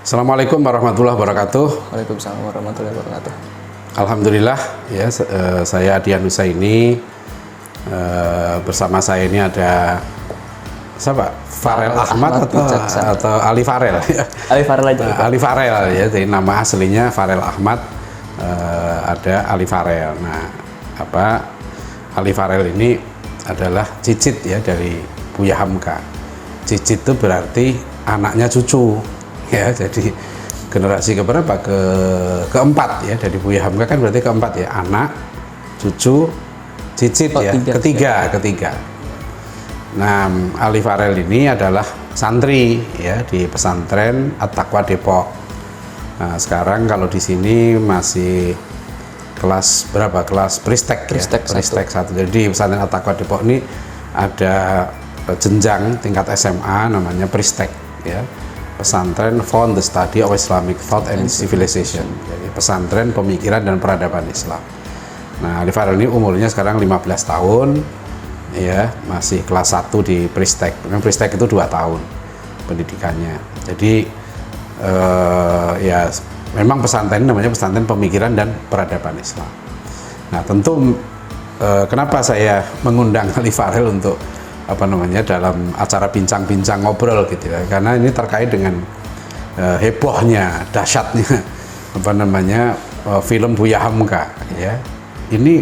Assalamualaikum warahmatullahi wabarakatuh. Waalaikumsalam warahmatullahi wabarakatuh. Alhamdulillah ya, saya Adian Husaini. Bersama saya ini ada siapa? Farel Ahmad atau Ali Farel ya? Ali Farel aja. Ali Farel ya, jadi nama aslinya Farel Ahmad. Ada Ali Farel. Nah, Ali Farel ini adalah cicit ya dari Buya Hamka. Cicit itu berarti anaknya cucu ya, jadi generasi keberapa? Keempat ya, dari Buya Hamka kan berarti keempat ya, anak, cucu, cicit ya, ketiga. Nah, Ali Farel ini adalah santri ya di pesantren At-Taqwa Depok. Nah, sekarang kalau di sini masih kelas berapa? Kelas Pristek ya? Pristek 1. Jadi di pesantren At-Taqwa Depok ini ada jenjang tingkat SMA namanya Pristek ya. Pesantren for the Study of Islamic Thought and Civilization. Jadi pesantren pemikiran dan peradaban Islam. Nah, Ali Farel ini umurnya sekarang 15 tahun. Ya, masih kelas 1 di Pristek. Pristek itu 2 tahun pendidikannya. Jadi ya memang pesantren namanya pesantren pemikiran dan peradaban Islam. Nah, tentu kenapa saya mengundang Ali Farel untuk dalam acara bincang-bincang ngobrol gitu ya, karena ini terkait dengan hebohnya, dahsyatnya film Buya Hamka ya. Ini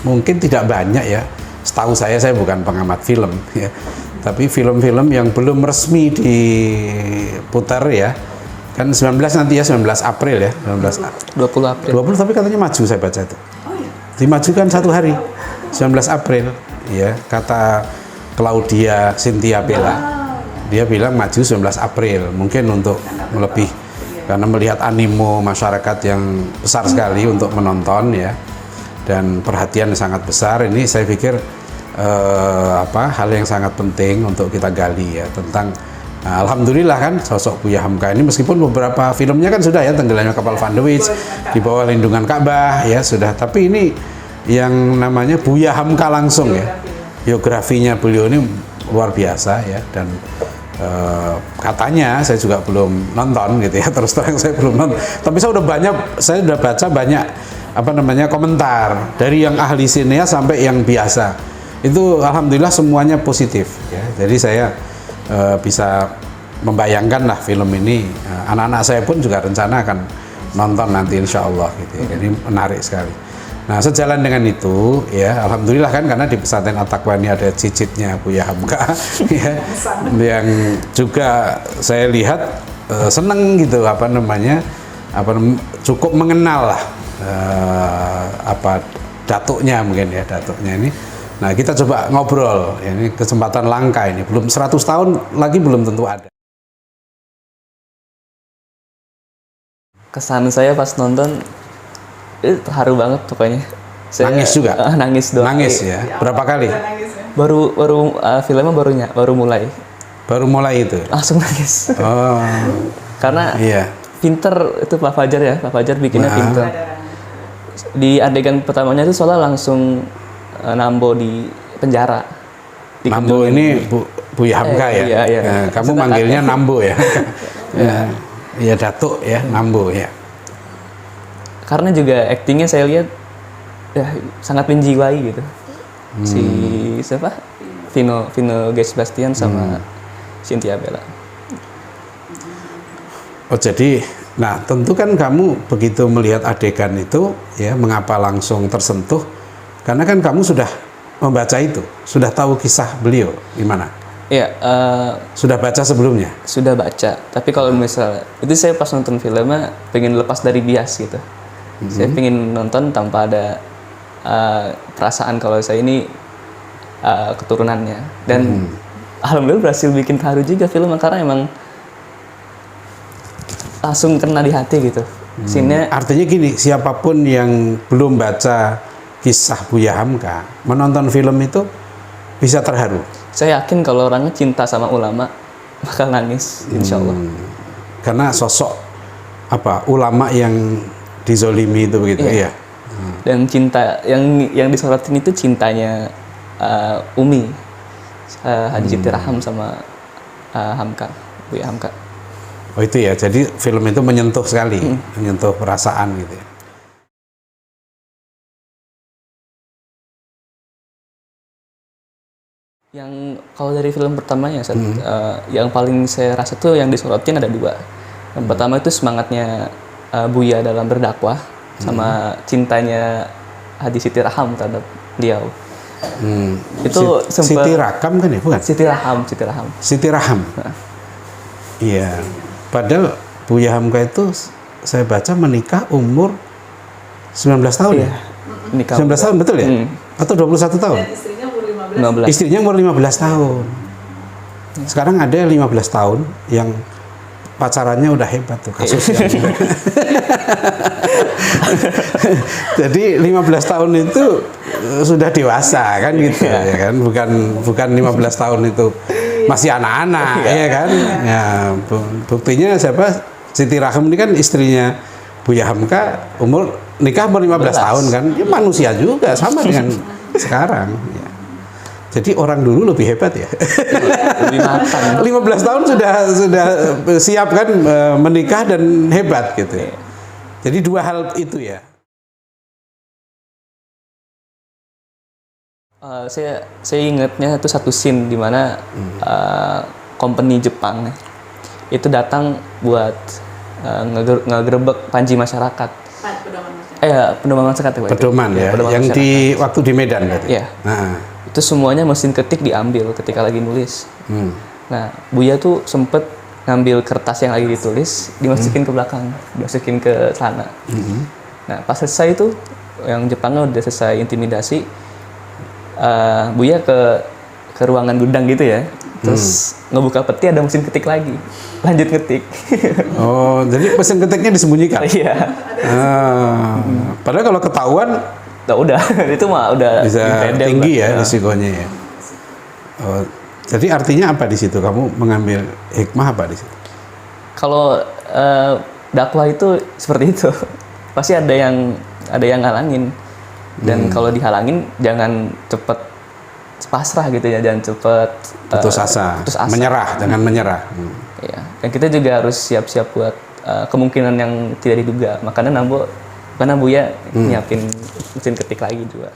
mungkin tidak banyak ya, setahu saya bukan pengamat film ya, tapi film-film yang belum resmi diputar ya, kan 19 nanti ya, 19 April ya, 20 April. 20 tapi katanya maju, saya baca itu. Dimajukan 1 hari, 19 April ya, kata Claudia Cynthia Bella. Dia bilang maju 19 April, mungkin untuk lebih, karena melihat animo masyarakat yang besar sekali untuk menonton ya, dan perhatian sangat besar. Ini saya pikir hal yang sangat penting untuk kita gali ya, tentang alhamdulillah kan sosok Buya Hamka ini, meskipun beberapa filmnya kan sudah ya, Tenggelamnya Kapal Van de Wijk, Di Bawah Lindungan Ka'bah ya sudah, tapi ini yang namanya Buya Hamka langsung ya, biografinya beliau ini luar biasa ya. Dan katanya saya juga belum nonton gitu ya, terus terang saya belum nonton, tapi saya sudah baca banyak komentar dari yang ahli sineas sampai yang biasa. Itu alhamdulillah semuanya positif ya. Jadi saya bisa membayangkan lah film ini, anak-anak saya pun juga rencana akan nonton nanti insya Allah gitu ya. Jadi menarik sekali. Nah, sejalan dengan itu ya, alhamdulillah kan, karena di pesantren At-Taqwa ini ada cicitnya Buya Hamka ya, yang juga saya lihat seneng gitu, cukup mengenal lah datuknya mungkin ya, datuknya ini. Nah, kita coba ngobrol ya, ini kesempatan langka ini, belum 100 tahun lagi belum tentu ada. Kesan saya pas nonton itu terharu banget pokoknya. Nangis juga? Nangis doang. Nangis ya? Berapa kali? Baru filmnya baru mulai. Baru mulai itu? Langsung nangis. Oh. Karena pinter itu Pak Fajar ya, Pak Fajar bikinnya pinter. Di adegan pertamanya itu soalnya langsung Nambo di penjara. Nambo ini Buya Hamka ya? Iya. Kamu manggilnya Nambo ya? Ya, Datuk ya, Nambo ya. Karena juga aktingnya saya lihat ya sangat menjiwai gitu. Si siapa? Vino G. Sebastian sama Cynthia Bella. Oh, jadi nah tentu kan kamu begitu melihat adegan itu ya, mengapa langsung tersentuh? Karena kan kamu sudah membaca itu, sudah tahu kisah beliau gimana? Iya. Sudah baca sebelumnya? Sudah baca. Tapi kalau misalnya itu, saya pas nonton filmnya pengen lepas dari bias gitu. Saya pengen nonton tanpa ada perasaan kalau saya ini keturunannya. Dan alhamdulillah berhasil bikin terharu juga filmnya, karena emang langsung kena di hati gitu. Artinya gini, siapapun yang belum baca kisah Buya Hamka, menonton film itu bisa terharu. Saya yakin kalau orangnya cinta sama ulama bakal nangis, insya Allah. Karena sosok ulama yang dizolimi itu begitu ya. Dan cinta yang disorotin itu cintanya Umi, Haji Siti Raham sama Hamka, Buya Hamka. Oh itu ya, jadi film itu menyentuh sekali, menyentuh perasaan gitu ya. Yang kalau dari film pertamanya, yang paling saya rasa tuh yang disorotin ada dua. Yang pertama itu semangatnya Buya dalam berdakwah, sama cintanya Hadi Siti Raham terhadap beliau. Itu sempat Siti Rakam kan ya, bukan? Siti Raham. Siti Raham. Iya. Padahal Buya Hamka itu saya baca menikah umur 19 tahun ya? Nikah 19 tahun betul ya? Atau 21 tahun? Istrinya umur 15. 15. Istrinya umur 15 tahun. Sekarang ada 15 tahun yang pacarannya udah hebat tuh kasusnya. Jadi 15 tahun itu sudah dewasa kan gitu ya kan, bukan 15 tahun itu masih anak-anak ya kan. Ya, buktinya siapa? Siti Raham ini kan istrinya Buya Hamka, nikah umur 15 tahun kan. Ya, manusia juga sama dengan sekarang ya. Jadi orang dulu lebih hebat ya. Lebih matang. 15 tahun sudah siap kan menikah dan hebat gitu ya. Jadi dua hal itu ya. Saya ingatnya itu satu scene di mana company Jepang itu datang buat ngegerebek panji masyarakat. Pedoman masyarakat ya, Pak. Pedoman ya, yang masyarakat. waktu di Medan berarti. Iya. Nah. Itu semuanya mesin ketik diambil ketika lagi nulis. Nah, Buya tuh sempet ngambil kertas yang lagi ditulis, dimasukin ke belakang, dimasukin ke celana. Nah, pas selesai itu, yang Jepangnya udah selesai intimidasi, Buya ke ruangan gudang gitu ya, terus ngebuka peti ada mesin ketik lagi, lanjut ngetik. Oh, jadi mesin ketiknya disembunyikan? Iya. Padahal kalau ketahuan, udah itu mah udah bisa tinggi ya risikonya ya. Oh, jadi artinya apa di situ? Kamu mengambil hikmah apa di situ? Kalau dakwah itu seperti itu, pasti ada yang ngalangin. Dan kalau dihalangin jangan cepet pasrah gitu ya, jangan cepet putus asa. Menyerah, jangan menyerah. Iya. Dan kita juga harus siap-siap buat kemungkinan yang tidak diduga. Karena Buya nyiapin mesin ketik lagi juga.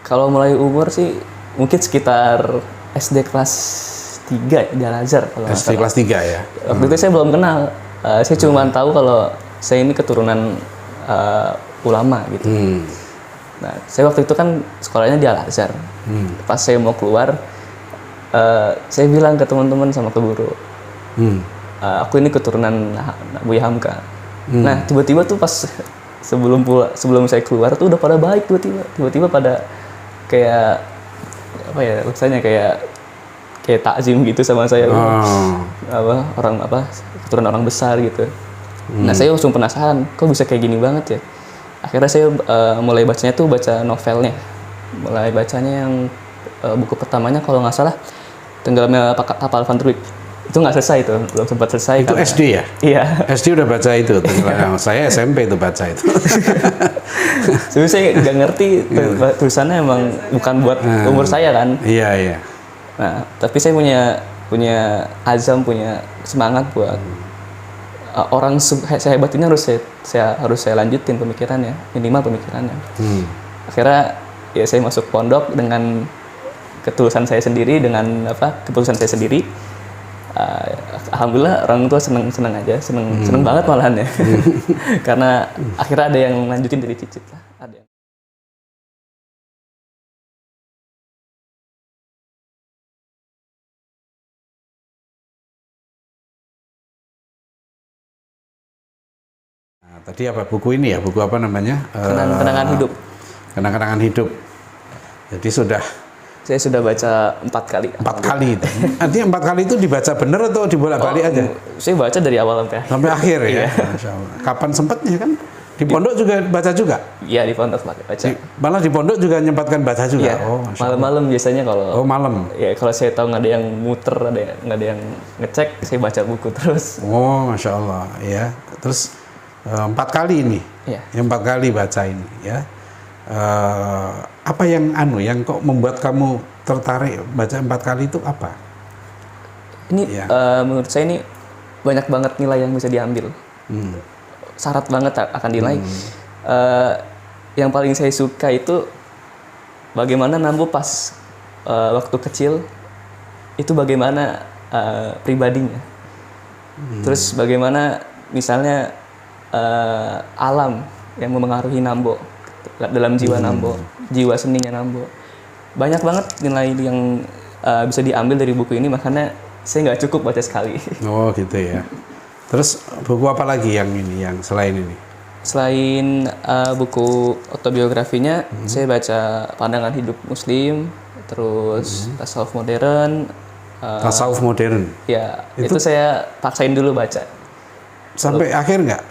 Kalau mulai umur sih mungkin sekitar SD kelas 3 di Al-Azhar. SD kelas 3 ya? Waktu itu saya belum kenal. Saya cuma tahu kalau saya ini keturunan ulama gitu. Nah, saya waktu itu kan sekolahnya di Al-Azhar. Pas saya mau keluar, saya bilang ke teman-teman sama ke guru, aku ini keturunan Buya Hamka. Nah, tiba-tiba tuh pas sebelum saya keluar tuh udah pada baik tiba-tiba pada kayak apa ya, rasanya kayak takzim gitu sama saya. Keturunan orang besar gitu. Nah, saya langsung penasaran, kok bisa kayak gini banget ya. Akhirnya saya mulai bacanya tuh baca novelnya. Mulai bacanya yang buku pertamanya kalau nggak salah Tenggelamnya Kapal Van Der Wijk. Itu nggak selesai, itu belum sempat selesai. Itu SD ya? Iya. SD udah baca itu. Saya SMP itu baca itu. Sebenarnya saya nggak ngerti tulisannya, emang bukan buat umur saya kan. Iya. Nah, tapi saya punya azam, punya semangat buat orang sehebat ini harus saya lanjutin pemikirannya, minimal pemikirannya. Akhirnya ya saya masuk pondok dengan ketulusan saya sendiri, dengan keputusan saya sendiri. Alhamdulillah orang tua seneng aja, seneng banget malahan ya. Karena akhirnya ada yang lanjutin dari cicit lah. Ada yang... Nah, tadi apa buku ini ya? Buku apa namanya? Kenang-kenangan hidup. Kenang-kenangan hidup. Jadi saya sudah baca 4 kali. 4 kali itu. Artinya 4 kali itu dibaca bener atau dibolak-balik aja? Saya baca dari awal sampai akhir ya. Masya Allah. Kapan sempatnya kan? Di pondok juga baca juga? Iya, di pondok baca. Malah di pondok juga nyempatkan baca juga? Iya. Malam-malam biasanya kalau... Oh, malam? Ya, kalau saya tahu nggak ada yang muter, nggak ada yang ngecek, saya baca buku terus. Oh, Masya Allah. Ya. Terus 4 kali ini? Iya. Yang 4 kali baca ini ya. Apa yang yang kok membuat kamu tertarik baca 4 kali itu apa? Ini Ya. menurut saya ini banyak banget nilai yang bisa diambil. Syarat banget akan nilai. Yang paling saya suka itu bagaimana Nambo pas waktu kecil itu bagaimana pribadinya. Terus bagaimana misalnya alam yang memengaruhi Nambo dalam jiwa Nambo, jiwa seninya Nambo. Banyak banget nilai yang bisa diambil dari buku ini, makanya saya nggak cukup baca sekali. Oh gitu ya. Terus buku apa lagi yang ini, yang selain ini? Selain buku autobiografinya, saya baca Pandangan Hidup Muslim, terus Tasawuf Modern. Tasawuf Modern. Ya, itu saya paksain dulu baca. Sampai akhir nggak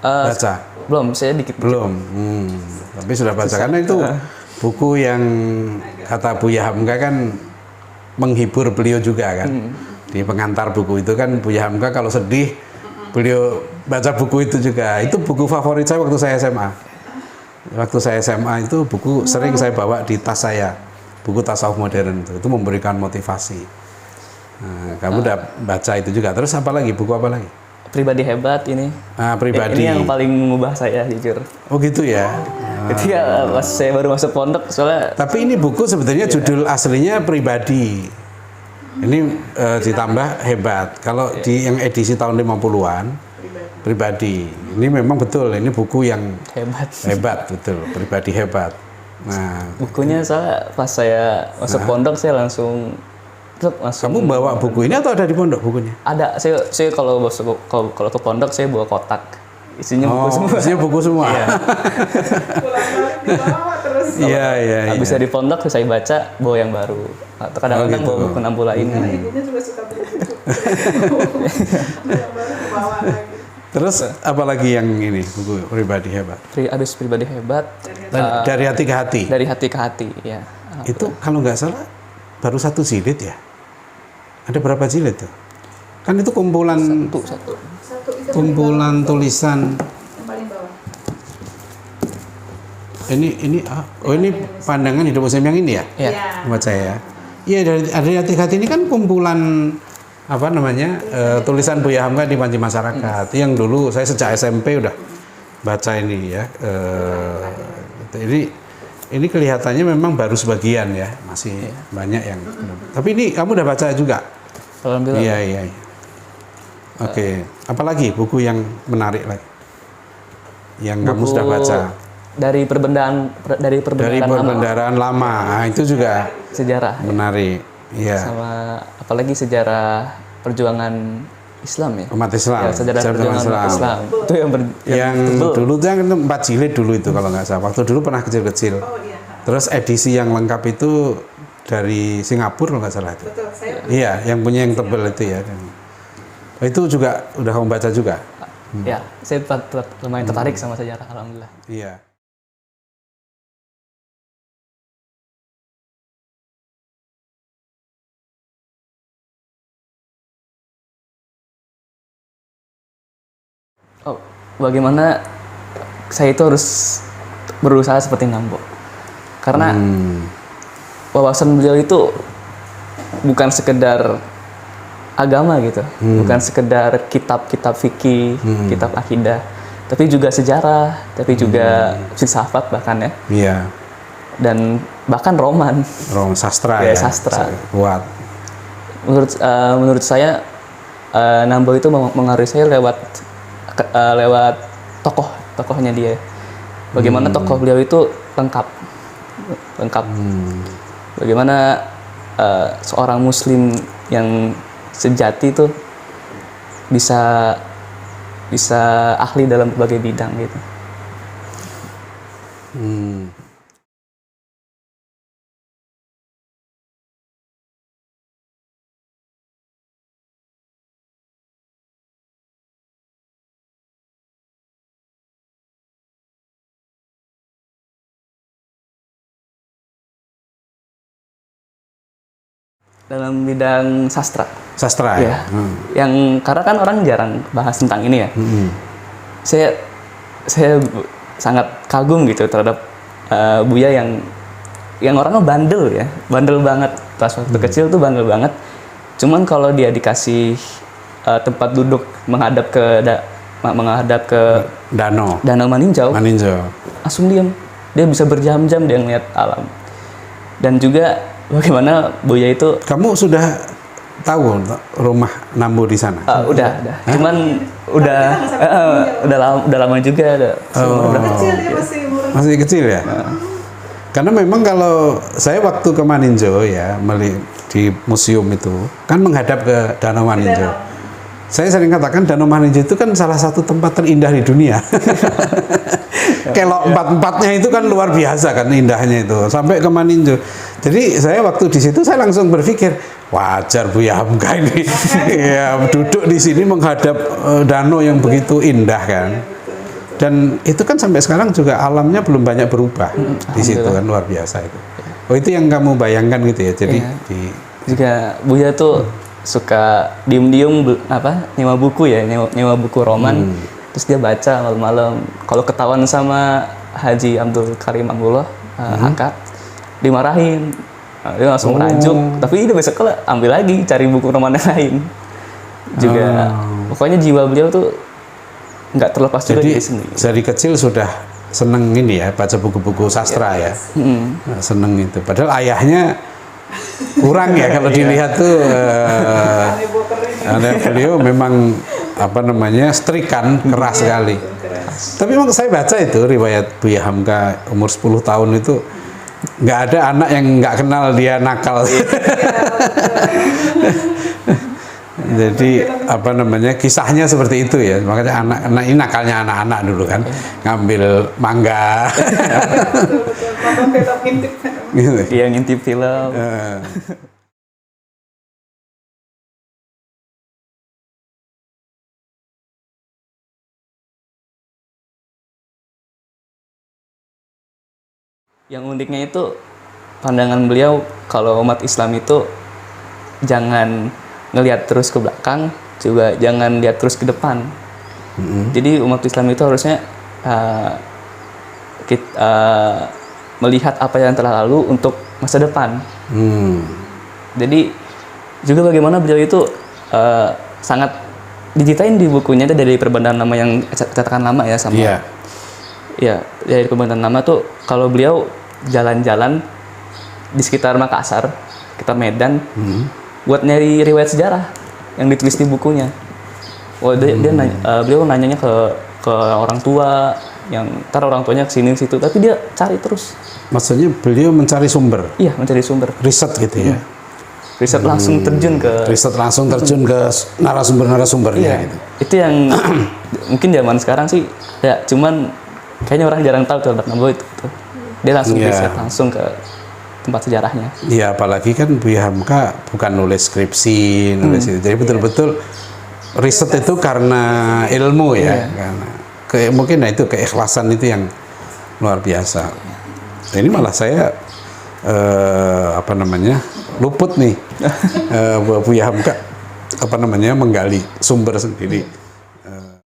baca? Belum, saya dikit. Belum. Tapi sudah baca karena itu buku yang kata Buya Hamka kan menghibur beliau juga kan. Di pengantar buku itu kan Buya Hamka kalau sedih beliau baca buku itu juga. Itu buku favorit saya waktu saya SMA. Waktu saya SMA itu buku sering saya bawa di tas saya. Buku Tasawuf Modern itu memberikan motivasi. Nah, kamu udah baca itu juga. Terus apa lagi? Buku apa lagi? Pribadi Hebat ini. Pribadi. Ini yang paling mengubah saya jujur. Oh gitu ya. Ketika pas saya baru masuk pondok, soalnya. Tapi ini buku sebetulnya judul aslinya Pribadi. Ini ditambah Hebat. Kalau di yang edisi tahun 50-an Pribadi. Ini memang betul. Ini buku yang hebat betul. Pribadi Hebat. Nah, bukunya soalnya pas saya masuk pondok saya langsung. Kamu bawa buku ini atau ada di pondok bukunya? Ada. Saya kalau ke pondok saya bawa kotak. Isinya buku semua. Isinya buku semua. Iya. Iya. Habis dari pondok saya baca, bawa yang baru. Atau kadang-kadang bawa buku Nambo lainnya. Ibunya juga suka beli buku. Yang baru bawa lagi. Terus apa lagi yang ini buku Pribadi Hebat? Habis Pribadi Hebat. Dari hati ke hati. Dari hati ke hati, ya. Itu kalau nggak salah baru 1 jilid ya. Ada berapa jilid tuh? Kan itu kumpulan Satu. kumpulan tulisan. Yang paling bawah. Ini Pandangan Hidup Muslim yang ini ya? Iya. Buat saya. Iya, dari hati ke hati ini kan kumpulan tulisan Buya Hamka di Panji Masyarakat. Yang dulu saya sejak SMP udah baca ini ya. Ini kelihatannya memang baru sebagian ya, masih banyak yang belum. Tapi ini kamu udah baca juga? Alhamdulillah. Iya. Oke. Apalagi buku yang menarik lagi? Yang kamu sudah baca? Dari perbendaharaan lama. Nah, itu juga sejarah. menarik. Iya. Sama apalagi sejarah perjuangan Islam ya. Umat Islam. Ya, sejarah perjuangan umat Islam. Itu yang dulu tuh kan 4 jilid dulu itu kalau nggak salah. Waktu dulu pernah kecil-kecil. Oh iya. Terus edisi yang lengkap itu dari Singapura kalau nggak salah itu. Betul, saya Iya, yang punya yang tebal itu ya. Itu juga udah kamu baca juga? Ya, saya lumayan tertarik sama sejarah, alhamdulillah. Iya. Oh, bagaimana saya itu harus berusaha seperti Nambo? Karena wawasan beliau itu bukan sekedar agama gitu, bukan sekedar kitab-kitab fikih, kitab akidah, tapi juga sejarah, tapi juga filsafat bahkan ya. Iya. Dan bahkan roman. Sastra Ya, ya. sastra. Kuat. Menurut saya Nambo itu mengaruhi saya lewat tokohnya dia. Bagaimana tokoh beliau itu lengkap. Bagaimana seorang Muslim yang sejati itu bisa ahli dalam berbagai bidang gitu. Dalam bidang sastra. Sastra ya. Yang karena kan orang jarang bahas tentang ini ya. Saya sangat kagum gitu terhadap Buya yang orangnya bandel ya, bandel banget. Pas waktu kecil tuh bandel banget. Cuman kalau dia dikasih tempat duduk menghadap ke Danau Maninjau, langsung diam. Dia bisa berjam-jam dia ngeliat alam. Dan juga bagaimana Buya itu. Kamu sudah tahu rumah Nambu di sana? Udah. Cuman udah lama juga. Kecil dia Masih kecil ya? Karena memang kalau saya waktu ke Maninjau ya, di museum itu kan menghadap ke Danau Maninjau. Saya sering katakan Danau Maninjau itu kan salah satu tempat terindah di dunia. Kelok empat-empatnya itu kan luar biasa kan indahnya itu sampai ke Maninjau. Jadi saya waktu di situ saya langsung berpikir wajar Buya Hamka ini ya duduk di sini menghadap danau yang begitu indah kan. Dan itu kan sampai sekarang juga alamnya belum banyak berubah di situ kan luar biasa itu. Oh itu yang kamu bayangkan gitu ya. Jadi juga Buya tuh suka diem-diem nyewa buku ya, nyewa buku roman. Terus dia baca malam-malam. Kalau ketahuan sama Haji Abdul Karim Abdullah Haka, dimarahin. Dia langsung merajuk. Tapi dia besok ambil lagi, cari buku roman yang lain. Juga, pokoknya jiwa beliau tuh nggak terlepas juga dari sini. Dari kecil sudah seneng ini ya, baca buku-buku sastra ya. Seneng itu. Padahal ayahnya kurang ya kalau dilihat tuh. Beliau memang strict kan, keras sekali. Tapi memang saya baca itu riwayat Buya Hamka umur 10 tahun itu nggak ada anak yang nggak kenal dia nakal. Jadi kisahnya seperti itu ya. Makanya anak ini nakalnya anak-anak dulu kan, ngambil mangga. Iya, ngintip film. Yang uniknya itu pandangan beliau kalau umat Islam itu jangan ngelihat terus ke belakang, juga jangan lihat terus ke depan. Jadi umat Islam itu harusnya melihat apa yang telah lalu untuk masa depan. Jadi juga bagaimana beliau itu sangat diceritain di bukunya itu dari Perbandingan Nama yang cetakan lama ya sama. Ya, dari Perbandingan Nama tuh kalau beliau jalan-jalan di sekitar Makassar, sekitar Medan, buat nyari riwayat sejarah yang ditulis di bukunya. Beliau nanyanya ke orang tua, yang ntar orang tuanya kesini situ, tapi dia cari terus. Maksudnya beliau mencari sumber? Iya, mencari sumber. Riset gitu ya? Riset langsung terjun ke... Riset langsung terjun ke narasumbernya gitu. Itu yang mungkin zaman sekarang sih, ya cuman kayaknya orang jarang tahu tentang Nambu itu. Dia langsung riset langsung ke tempat sejarahnya. Iya, apalagi kan Buya Hamka bukan nulis skripsi, itu. Jadi betul-betul riset itu karena ilmu ya. Karena mungkin itu keikhlasan itu yang luar biasa. Ini malah saya luput nih Buya Hamka menggali sumber sendiri.